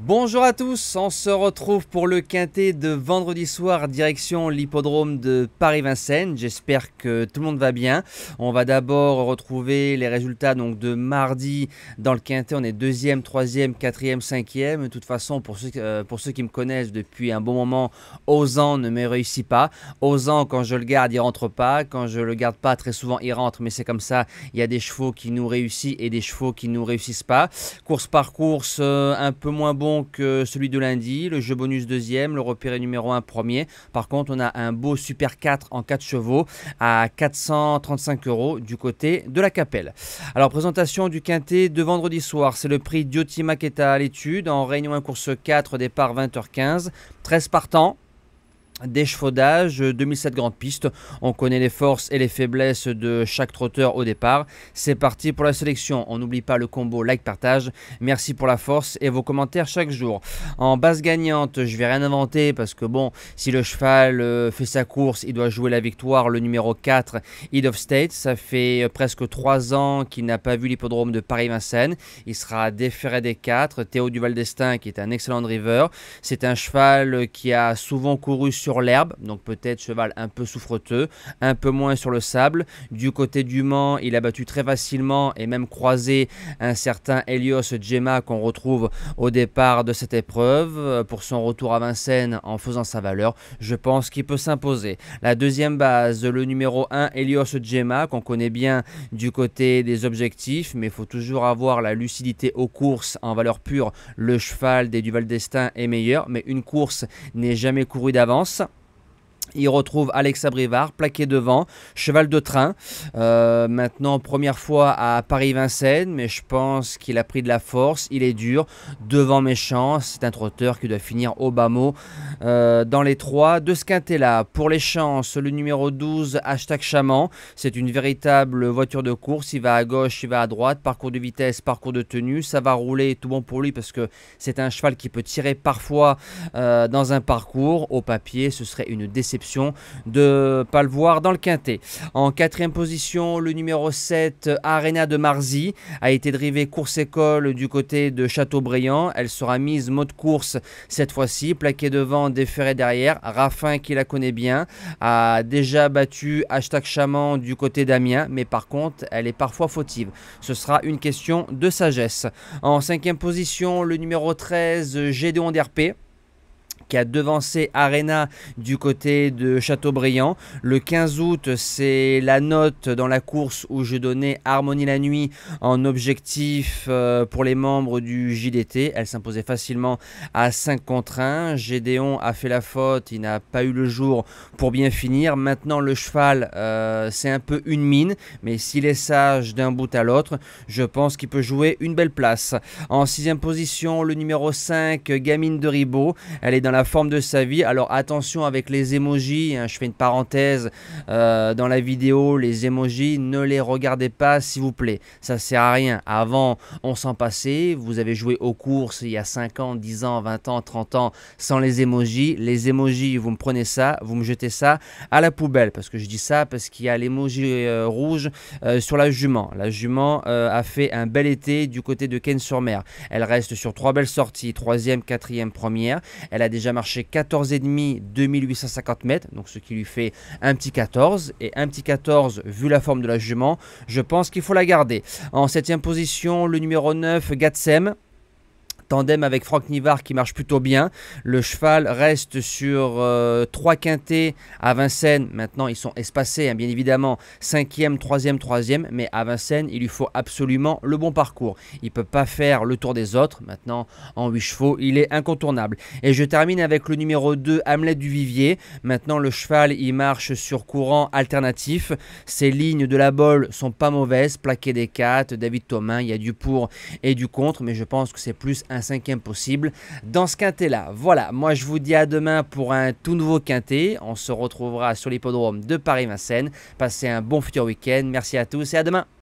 Bonjour à tous, on se retrouve pour le quintet de vendredi soir direction l'hippodrome de Paris-Vincennes. J'espère que tout le monde va bien. On va d'abord retrouver les résultats donc, de mardi dans le quintet. On est deuxième, troisième, quatrième, cinquième. De toute façon, pour ceux qui me connaissent depuis un bon moment, Ozan ne me réussit pas. Ozan, quand je le garde, il rentre pas. Quand je le garde pas, très souvent, il rentre. Mais c'est comme ça, il y a des chevaux qui nous réussissent et des chevaux qui ne nous réussissent pas. Course par course, un peu moins bon que celui de lundi, le jeu bonus deuxième, le repéré numéro 1 premier. Par contre, on a un beau Super 4 en 4 chevaux à 435 € du côté de la Capelle. Alors, présentation du quintet de vendredi soir, c'est le prix Diotima qui est à l'étude en réunion 1 course 4, départ 20h15, 13 partants. D'échevaudage, 2007 grandes pistes, on connaît les forces et les faiblesses de chaque trotteur au départ. C'est parti pour la sélection, on n'oublie pas le combo like-partage, merci pour la force et vos commentaires chaque jour. En base gagnante, je vais rien inventer parce que bon, si le cheval fait sa course, il doit jouer la victoire, le numéro 4, Head of State. Ça fait presque 3 ans qu'il n'a pas vu l'hippodrome de Paris-Vincennes, il sera déféré des 4, Théo Duval d'Estaing qui est un excellent driver. C'est un cheval qui a souvent couru sur l'herbe, donc peut-être cheval un peu souffreteux, un peu moins sur le sable. Du côté du Mans, il a battu très facilement et même croisé un certain Helios Gemma qu'on retrouve au départ de cette épreuve. Pour son retour à Vincennes en faisant sa valeur, je pense qu'il peut s'imposer. La deuxième base, le numéro 1 Helios Gemma qu'on connaît bien du côté des objectifs, mais il faut toujours avoir la lucidité aux courses en valeur pure. Le cheval des Duval d'Estaing est meilleur, mais une course n'est jamais courue d'avance. Il retrouve Alexa Brivard, plaqué devant, cheval de train. Maintenant, première fois à Paris-Vincennes, mais je pense qu'il a pris de la force. Il est dur, devant méchant. C'est un trotteur qui doit finir au bas mot dans les 3 de ce quintet-là. Pour les chances, le numéro 12, #Chaman. C'est une véritable voiture de course. Il va à gauche, il va à droite. Parcours de vitesse, parcours de tenue. Ça va rouler, tout bon pour lui parce que c'est un cheval qui peut tirer parfois dans un parcours. Au papier, ce serait une déception de ne pas le voir dans le quintet. En 4e position, le numéro 7, Arena de Marzy, a été drivé course école du côté de Châteaubriand. Elle sera mise mode course cette fois-ci, plaqué devant, déféré derrière. Raffin, qui la connaît bien, a déjà battu #Chaman du côté d'Amiens, mais par contre, elle est parfois fautive. Ce sera une question de sagesse. En 5e position, le numéro 13, Gédéon d'RP, qui a devancé Arena du côté de Châteaubriand. Le 15 août, c'est la note dans la course où je donnais Harmonie la nuit en objectif pour les membres du JDT. Elle s'imposait facilement à 5 contre 1. Gédéon a fait la faute, il n'a pas eu le jour pour bien finir. Maintenant, le cheval, c'est un peu une mine, mais s'il est sage d'un bout à l'autre, je pense qu'il peut jouer une belle place. En 6e position, le numéro 5, Gamine de Ribot. Elle est dans la forme de sa vie. Alors attention avec les emojis, hein, je fais une parenthèse dans la vidéo, les emojis, ne les regardez pas s'il vous plaît, ça sert à rien. Avant on s'en passait, vous avez joué aux courses il y a 5 ans, 10 ans, 20 ans, 30 ans sans les emojis. Les emojis, vous me prenez ça, vous me jetez ça à la poubelle, parce que je dis ça parce qu'il y a l'emoji rouge sur la jument. La jument a fait un bel été du côté de Cannes-sur-Mer. Elle reste sur 3 belles sorties, 3e, 4e, première. Elle a déjà marché 14,5, 2850 mètres, donc ce qui lui fait un petit 14, et un petit 14 vu la forme de la jument, je pense qu'il faut la garder. En 7e position, le numéro 9, Gatsem. Tandem avec Franck Nivard qui marche plutôt bien. Le cheval reste sur 3 quintets à Vincennes. Maintenant, ils sont espacés, hein, bien évidemment. 5e, 3e, 3e. Mais à Vincennes, il lui faut absolument le bon parcours. Il ne peut pas faire le tour des autres. Maintenant, en 8 chevaux, il est incontournable. Et je termine avec le numéro 2, Hamlet du Vivier. Maintenant, le cheval, il marche sur courant alternatif. Ses lignes de la bolle sont pas mauvaises. Plaqué des 4, David Thomain, il y a du pour et du contre. Mais je pense que c'est plus un 5e possible dans ce quintet là. Voilà, moi je vous dis à demain pour un tout nouveau quintet. On se retrouvera sur l'hippodrome de Paris-Vincennes. Passez un bon futur week-end. Merci à tous et à demain.